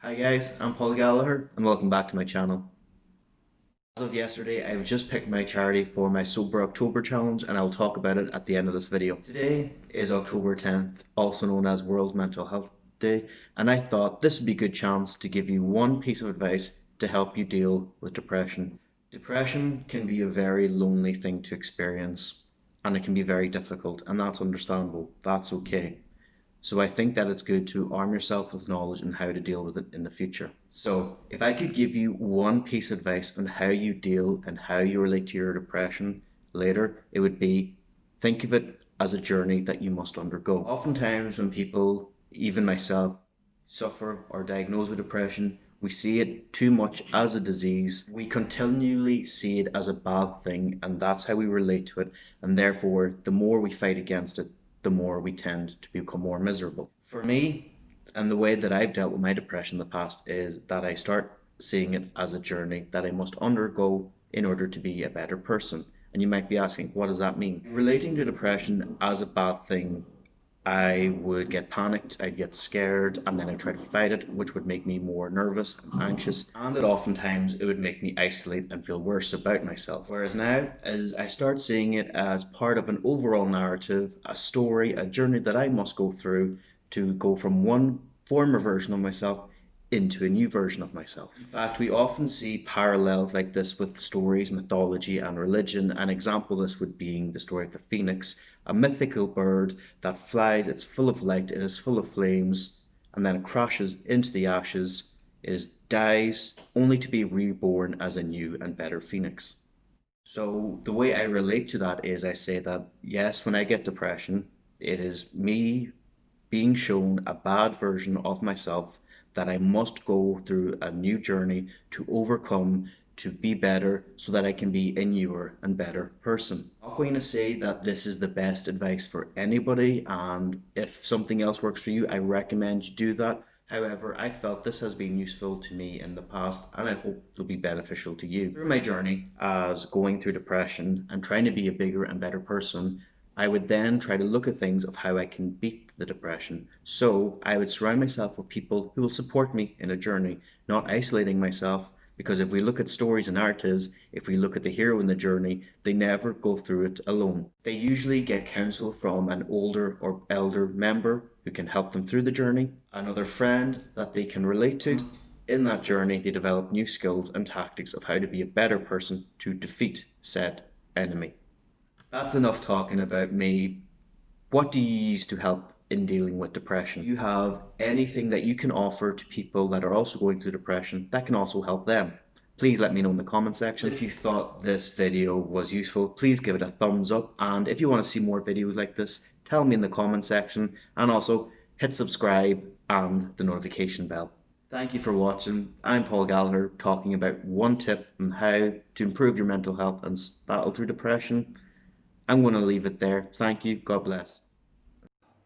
Hi guys, I'm Paul Gallagher and welcome back to my channel. As of yesterday, I've just picked my charity for my Sober October challenge and I'll talk about it at the end of this video. Today is October 10th, also known as World Mental Health Day, and I thought this would be a good chance to give you one piece of advice to help you deal with depression. Depression can be a very lonely thing to experience and it can be very difficult, and that's understandable. That's okay. So I think that it's good to arm yourself with knowledge on how to deal with it in the future. So if I could give you one piece of advice on how you deal and how you relate to your depression later, it would be think of it as a journey that you must undergo. Oftentimes when people, even myself, suffer or diagnosed with depression, we see it too much as a disease. We continually see it as a bad thing, and that's how we relate to it. And therefore, the more we fight against it, the more we tend to become more miserable. For me, and the way that I've dealt with my depression in the past is that I start seeing it as a journey that I must undergo in order to be a better person. And you might be asking, what does that mean? Relating to depression as a bad thing, I would get panicked, I'd get scared, and then I'd try to fight it, which would make me more nervous and anxious, and that oftentimes it would make me isolate and feel worse about myself. Whereas now, as I start seeing it as part of an overall narrative, a story, a journey that I must go through to go from one former version of myself into a new version of myself. In fact, we often see parallels like this with stories, mythology, and religion. An example of this would being the story of the phoenix, a mythical bird that flies, it's full of light, it is full of flames, and then it crashes into the ashes, it dies, only to be reborn as a new and better phoenix. So the way I relate to that is I say that yes, when I get depression, it is me being shown a bad version of myself that I must go through a new journey to overcome, to be better, so that I can be a newer and better person. I'm not going to say that this is the best advice for anybody, and if something else works for you, I recommend you do that. However, I felt this has been useful to me in the past and I hope it'll be beneficial to you. Through my journey as going through depression and trying to be a bigger and better person, I would then try to look at things of how I can beat the depression. So I would surround myself with people who will support me in a journey, not isolating myself. Because if we look at stories and narratives, if we look at the hero in the journey, they never go through it alone. They usually get counsel from an older or elder member who can help them through the journey, another friend that they can relate to. In that journey, they develop new skills and tactics of how to be a better person to defeat said enemy. That's enough talking about me. What do you use to help in dealing with depression? Do you have anything that you can offer to people that are also going through depression that can also help them? Please let me know in the comment section. If you thought this video was useful, please give it a thumbs up. And if you want to see more videos like this, tell me in the comment section. And also hit subscribe and the notification bell. Thank you for watching. I'm Paul Gallagher talking about one tip on how to improve your mental health and battle through depression. I'm going to leave it there. Thank you. God bless.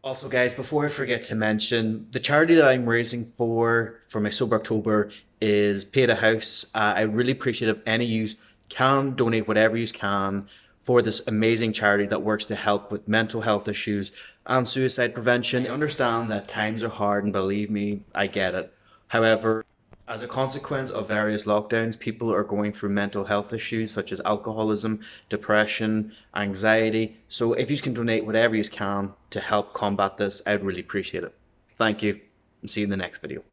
Also, guys, before I forget to mention, the charity that I'm raising for my Sober October is Pieta House. I really appreciate if any of you can donate whatever you can for this amazing charity that works to help with mental health issues and suicide prevention. I understand that times are hard, and believe me, I get it. However, as a consequence of various lockdowns, people are going through mental health issues such as alcoholism, depression, anxiety. So if you can donate whatever you can to help combat this, I'd really appreciate it. Thank you, and see you in the next video.